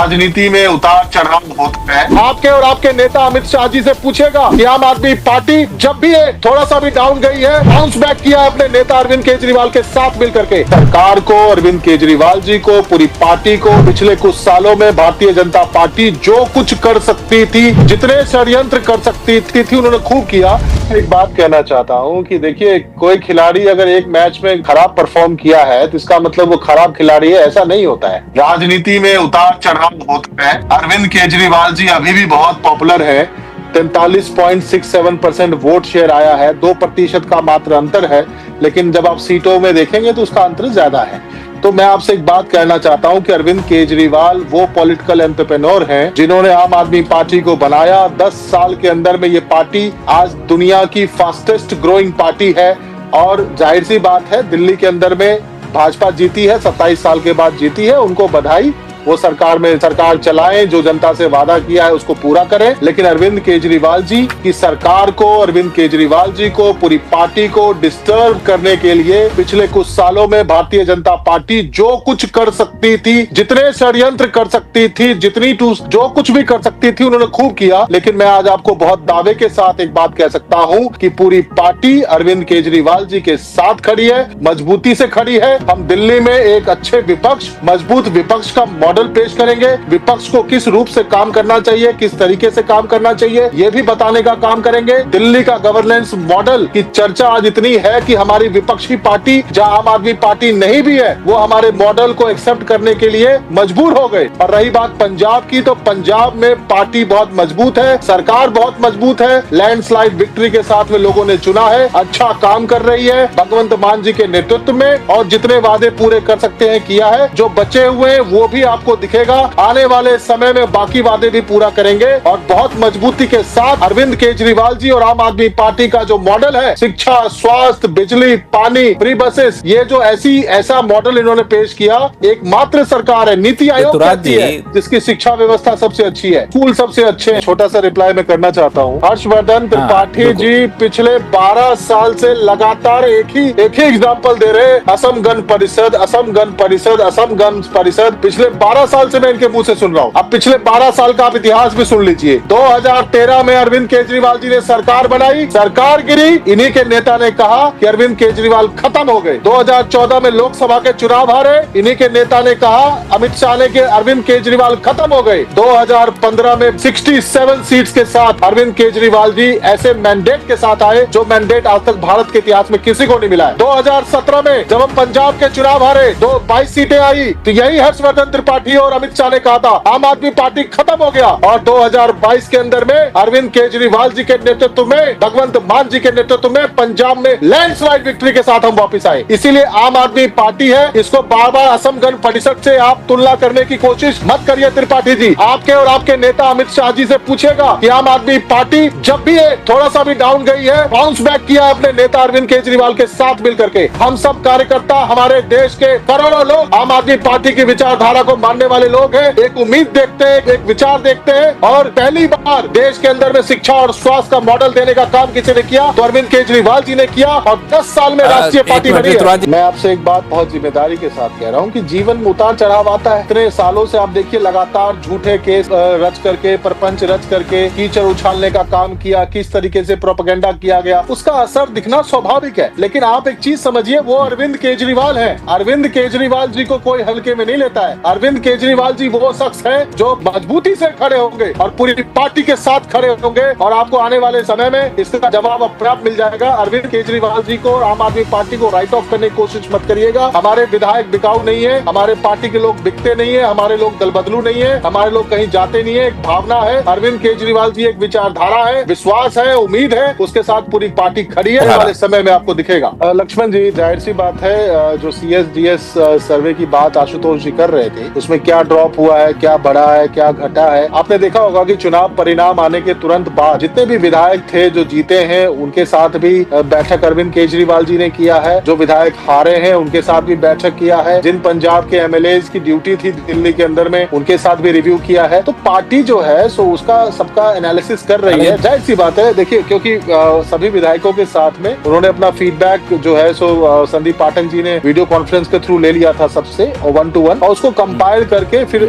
राजनीति में उतार चढ़ाव होता है। आपके और आपके नेता अमित शाह जी से पूछेगा कि आम आदमी पार्टी जब भी थोड़ा सा भी डाउन गई है, बाउंस बैक किया है अपने नेता अरविंद केजरीवाल के साथ मिलकर के। सरकार को, अरविंद केजरीवाल जी को, पूरी पार्टी को पिछले कुछ सालों में भारतीय जनता पार्टी जो कुछ कर सकती थी, जितने षड्यंत्र कर सकती थी उन्होंने खूब किया। एक बात कहना चाहता हूं कि देखिए, कोई खिलाड़ी अगर एक मैच में खराब परफॉर्म किया है तो इसका मतलब वो खराब खिलाड़ी है, ऐसा नहीं होता है। राजनीति में उतार चढ़ाव होता है। अरविंद केजरीवाल जी अभी भी बहुत पॉपुलर है। 43.67% वोट शेयर आया है, 2% का मात्र अंतर है, लेकिन जब आप सीटों में देखेंगे तो उसका अंतर ज्यादा है। तो मैं आपसे एक बात कहना चाहता हूं कि अरविंद केजरीवाल वो पॉलिटिकल एंटरप्रेन्योर हैं जिन्होंने आम आदमी पार्टी को बनाया। 10 साल के अंदर में ये पार्टी आज दुनिया की फास्टेस्ट ग्रोइंग पार्टी है। और जाहिर सी बात है, दिल्ली के अंदर में भाजपा जीती है, 27 साल के बाद जीती है, उनको बधाई। वो सरकार चलाएं, जो जनता से वादा किया है उसको पूरा करें। लेकिन अरविंद केजरीवाल जी की सरकार को, अरविंद केजरीवाल जी को, पूरी पार्टी को डिस्टर्ब करने के लिए पिछले कुछ सालों में भारतीय जनता पार्टी जो कुछ कर सकती थी, जितने षड्यंत्र कर सकती थी, जो कुछ भी कर सकती थी उन्होंने खूब किया। लेकिन मैं आज आपको बहुत दावे के साथ एक बात कह सकता हूं कि पूरी पार्टी अरविंद केजरीवाल जी के साथ खड़ी है, मजबूती से खड़ी है। हम दिल्ली में एक अच्छे विपक्ष, मजबूत विपक्ष का मॉडल पेश करेंगे। विपक्ष को किस रूप से काम करना चाहिए, किस तरीके से काम करना चाहिए, ये भी बताने का काम करेंगे। दिल्ली का गवर्नेंस मॉडल की चर्चा आज इतनी है कि हमारी विपक्षी पार्टी, जहां आम आदमी पार्टी नहीं भी है, वो हमारे मॉडल को एक्सेप्ट करने के लिए मजबूर हो गए। और रही बात पंजाब की, तो पंजाब में पार्टी बहुत मजबूत है, सरकार बहुत मजबूत है, लैंडस्लाइड विक्ट्री के साथ में लोगों ने चुना है, अच्छा काम कर रही है भगवंत मान जी के नेतृत्व में। और जितने वादे पूरे कर सकते हैं किया है, जो बचे हुए हैं वो भी आपको दिखेगा। आने वाले समय में बाकी वादे भी पूरा करेंगे। और बहुत मजबूती के साथ अरविंद केजरीवाल जी और आम आदमी पार्टी का जो मॉडल है, शिक्षा, स्वास्थ्य, बिजली, पानी, फ्री बसेस, ये जो ऐसा मॉडल इन्होंने पेश किया, एकमात्र सरकार है, नीति आयोग कहती है, जिसकी शिक्षा व्यवस्था सबसे अच्छी है, स्कूल सबसे अच्छे हैं। छोटा सा रिप्लाई मैं करना चाहता हूँ। हर्षवर्धन त्रिपाठी जी पिछले 12 साल से लगातार एक ही एग्जाम्पल दे रहे, असम गण परिषद, असम गण परिषद, असम गण परिषद। पिछले 12 साल से मैं इनके मुंह से सुन रहा हूँ। अब पिछले 12 साल का आप इतिहास भी सुन लीजिए। 2013 में अरविंद केजरीवाल जी ने सरकार बनाई, सरकार गिरी, इन्हीं के नेता ने कहा कि अरविंद केजरीवाल खत्म हो गए। 2014 में लोकसभा के चुनाव हारे, इन्हीं के नेता ने कहा, अमित शाह ने, कि अरविंद केजरीवाल खत्म हो गए। 2015 में 67 सीट्स के साथ अरविंद केजरीवाल जी ऐसे मैंडेट के साथ आए जो मैंडेट आज तक भारत के इतिहास में किसी को नहीं मिला है। 2017 में जब हम पंजाब के चुनाव हारे, 22 सीटें आई, तो यही हर्षवर्धन त्रिपाठी और अमित शाह ने कहा था आम आदमी पार्टी खत्म हो गया। और 2022 के अंदर में अरविंद केजरीवाल जी के नेतृत्व में, भगवंत मान जी के नेतृत्व में पंजाब में लैंडस्लाइड विक्ट्री के साथ हम वापस आए। इसीलिए आम आदमी पार्टी है, इसको बार बार असम गण परिषद से आप तुलना करने की कोशिश मत करिए त्रिपाठी जी। आपके और आपके नेता अमित शाह जी से पूछेगा कि आम आदमी पार्टी जब भी थोड़ा सा भी डाउन गई है, बाउंस बैक किया अपने नेता अरविंद केजरीवाल के साथ मिलकर के। हम सब कार्यकर्ता, हमारे देश के करोड़ों लोग आम आदमी पार्टी की विचारधारा को मानने वाले लोग हैं, एक उम्मीद देखते हैं, एक विचार देखते हैं। और पहली बार देश के अंदर में शिक्षा और स्वास्थ्य का मॉडल देने का काम किसी ने किया तो अरविंद केजरीवाल जी ने किया। और 10 साल में राष्ट्रीय पार्टी बनी है। मैं आपसे एक बात बहुत जिम्मेदारी के साथ कह रहा हूँ कि जीवन में उतार चढ़ाव आता है। इतने सालों से आप देखिए, लगातार झूठे केस रच करके, प्रपंच रच करके कीचड़ उछालने का काम किया, किस तरीके से प्रोपेगेंडा किया गया, उसका असर दिखना स्वाभाविक है। लेकिन आप एक चीज समझिए, वो अरविंद केजरीवाल है। अरविंद केजरीवाल जी को कोई हल्के में नहीं लेता है। अरविंद केजरीवाल जी वो शख्स है जो मजबूती से खड़े होंगे और पूरी पार्टी के साथ खड़े होंगे। और आपको आने वाले समय में इसका जवाब अपने आप मिल जाएगा। अरविंद केजरीवाल जी को और आम आदमी पार्टी को राइट ऑफ करने की कोशिश मत करिएगा। हमारे विधायक बिकाऊ नहीं है, हमारे पार्टी के लोग बिकते नहीं है, हमारे लोग दल बदलू नहीं है, हमारे लोग कहीं जाते नहीं है। एक भावना है, अरविंद केजरीवाल जी एक विचारधारा है, विश्वास है, उम्मीद है, उसके साथ पूरी पार्टी खड़ी है। आने वाले समय में आपको दिखेगा। लक्ष्मण जी, जाहिर सी बात है, जो CSDS सर्वे की बात आशुतोष जी कर रहे थे, उसमें क्या ड्रॉप हुआ है, क्या बढ़ा है, क्या घटा है। आपने देखा होगा कि चुनाव परिणाम आने के तुरंत बाद जितने भी विधायक थे जो जीते हैं, उनके साथ भी बैठक अरविंद केजरीवाल जी ने किया है। जो विधायक हारे हैं उनके साथ भी बैठक किया है। जिन पंजाब के MLAs की ड्यूटी थी दिल्ली के अंदर में, उनके साथ भी रिव्यू किया है। तो पार्टी जो है सो उसका सबका एनालिसिस कर रही है। जाहिर सी बात है, देखिए, क्योंकि सभी विधायकों के साथ में उन्होंने अपना फीडबैक जो है सो संदीप पाठक जी ने वीडियो कॉन्फ्रेंस के थ्रू ले लिया था सबसे 1 to 1, और उसको कंपाइल डिसाइड करके फिर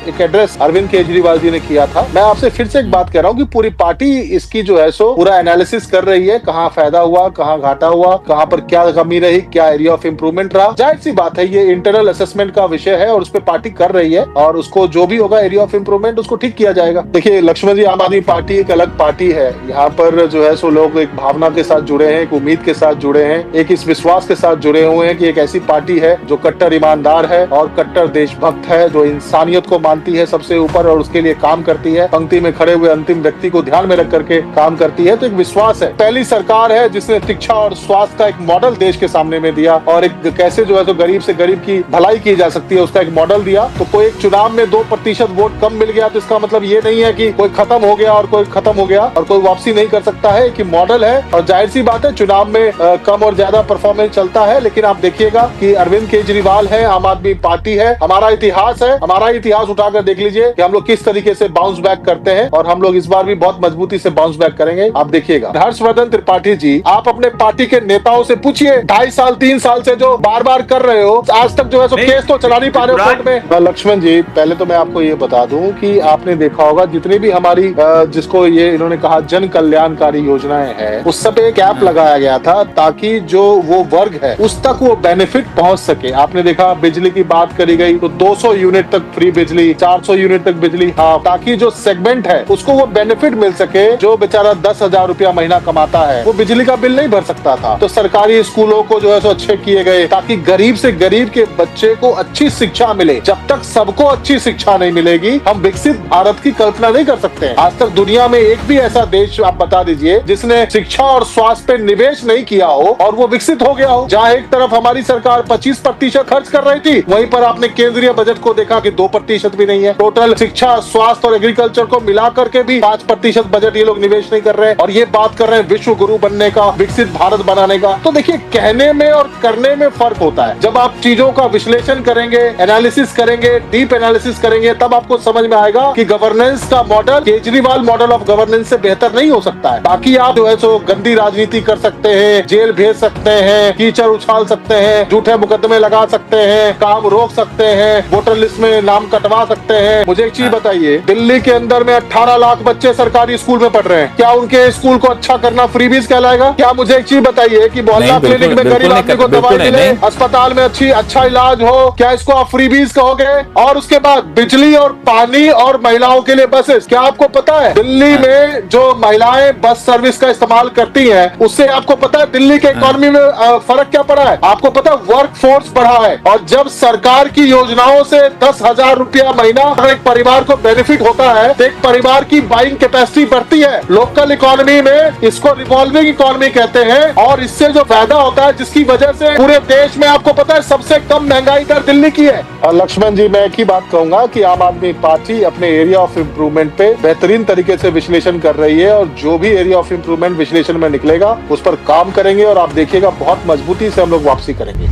एक एड्रेस अरविंद केजरीवाल जी ने किया था। मैं आपसे फिर से एक बात कह रहा हूँ कि पूरी पार्टी इसकी जो है सो पूरा एनालिसिस कर रही है, कहाँ फायदा हुआ, कहाँ घाटा हुआ, कहाँ पर क्या कमी रही, क्या एरिया ऑफ इम्प्रूवमेंट रहा। जाहिर सी बात है ये इंटरनल असेसमेंट का विषय है और उस पर पार्टी कर रही है और उसको जो भी होगा एरिया ऑफ इम्प्रूवमेंट उसको ठीक किया जाएगा। देखिए लक्ष्मण जी, आम आदमी पार्टी एक अलग पार्टी है। यहाँ पर जो है सो लोग एक भावना के साथ जुड़े हैं, एक उम्मीद के साथ जुड़े हैं, एक इस विश्वास के साथ जुड़े हुए हैं कि एक ऐसी पार्टी है जो कट्टर ईमानदार है और कट्टर देशभक्त है, जो इंसानियत को मानती है सबसे ऊपर और उसके लिए काम करती है, पंक्ति में खड़े हुए अंतिम व्यक्ति को ध्यान में रख करके काम करती है। तो एक विश्वास है। पहली सरकार है जिसने शिक्षा और स्वास्थ्य का एक मॉडल देश के सामने में दिया और एक कैसे जो है तो गरीब से गरीब की भलाई की जा सकती है उसका एक मॉडल दिया। तो कोई एक चुनाव में 2% वोट कम मिल गया तो इसका मतलब ये नहीं है कि कोई खत्म हो गया और कोई खत्म हो गया और कोई वापसी नहीं कर सकता है कि मॉडल है। और जाहिर सी बात है चुनाव में कम और ज्यादा परफॉर्मेंस चलता है, लेकिन आप देखिएगा कि अरविंद केजरीवाल है, आम आदमी पार्टी है, हमारा इतिहास है, हमारा इतिहास उठाकर देख लीजिए कि हम लोग किस तरीके से बाउंस बैक करते हैं और हम लोग इस बार भी बहुत मजबूती से बाउंस बैक करेंगे। आप देखिएगा। हर्षवर्धन त्रिपाठी जी, आप अपने पार्टी के नेताओं से पूछिए 2.5 साल 3 साल से जो बार बार कर रहे हो, आज तक जो है केस तो चला नहीं पा रहे हो कोर्ट में। लक्ष्मण जी, पहले तो मैं आपको ये बता दूं कि आपने देखा होगा जितनी भी हमारी जिसको ये इन्होंने कहा जन कल्याणकारी योजनाएं हैं उस सब पे कैप लगाया गया था ताकि जो वो वर्ग है उस तक वो बेनिफिट पहुंच सके। आपने देखा बिजली की बात करी गई तो 200 यूनिट तक फ्री बिजली, 400 यूनिट तक बिजली, हाँ, ताकि जो सेगमेंट है उसको वो बेनिफिट मिल सके। जो बेचारा 10,000 रुपया महीना कमाता है वो बिजली का बिल नहीं भर सकता था, तो सरकारी स्कूलों को जो है सो अच्छे किए गए ताकि गरीब से गरीब के बच्चे को अच्छी शिक्षा मिले। जब तक सबको अच्छी शिक्षा नहीं मिलेगी हम विकसित भारत की कल्पना नहीं कर सकते हैं। आज तक दुनिया में एक भी ऐसा देश आप बता दीजिए जिसने शिक्षा और स्वास्थ्य पे निवेश नहीं किया हो और वो विकसित हो गया हो। जहाँ एक तरफ हमारी सरकार 25% खर्च कर रही थी, वहीं पर आपने केंद्रीय बजट को देखा कि 2% भी नहीं है। टोटल शिक्षा, स्वास्थ्य और एग्रीकल्चर को मिला करके भी 5% बजट ये लोग निवेश नहीं कर रहे हैं और ये बात कर रहे हैं विश्व गुरु बनने का, विकसित भारत बनाने का। तो देखिए कहने में और करने में फर्क होता है। जब आप चीजों का विश्लेषण करेंगे, एनालिसिस करेंगे, डीप एनालिसिस करेंगे, तब आपको समझ में आएगा कि गवर्नेंस का model Kejriwal model of governance से बेहतर नहीं हो सकता है। बाकी आप जो है सो गंदी राजनीति कर सकते हैं, जेल भेज सकते हैं, कीचड़ उछाल सकते हैं, झूठे मुकदमे लगा सकते हैं, काम रोक सकते हैं, वोटर लिस्ट में नाम कटवा सकते हैं। मुझे एक चीज बताइए, दिल्ली के अंदर में 18 लाख बच्चे सरकारी स्कूल में पढ़ रहे हैं, क्या उनके स्कूल को अच्छा करना फ्रीबीज कहलाएगा? क्या मुझे एक चीज बताइए कि मोहल्ला क्लिनिक में गरीब आदमी को दवाई मिले, अस्पताल में अच्छा इलाज हो, क्या इसको आप फ्रीबीज कहोगे? और उसके बाद बिजली और पानी और महिलाओं के लिए बसेस, क्या आपको पता है दिल्ली में जो महिलाएं बस सर्विस का इस्तेमाल करती हैं उससे आपको पता है दिल्ली के इकोनॉमी में फर्क क्या पड़ा है? आपको पता है वर्क फोर्स बढ़ा है। और जब सरकार की योजनाओं से 10,000 रुपया महीना अगर एक परिवार को बेनिफिट होता है तो एक परिवार की बाइंग कैपेसिटी बढ़ती है। लोकल इकोनॉमी में इसको रिवॉल्विंग इकोनॉमी कहते हैं और इससे जो फायदा होता है जिसकी वजह से पूरे देश में आपको पता है सबसे कम महंगाई दर दिल्ली की है। लक्ष्मण जी, मैं एक ही बात कहूंगा कि आम आदमी पार्टी अपने एरिया ऑफ इम्प्रूवमेंट पे बेहतरीन तरीके से विश्लेषण कर रही है और जो भी एरिया ऑफ इम्प्रूवमेंट विश्लेषण में निकलेगा उस पर काम करेंगे और आप देखिएगा बहुत मजबूती से हम लोग वापसी करेंगे।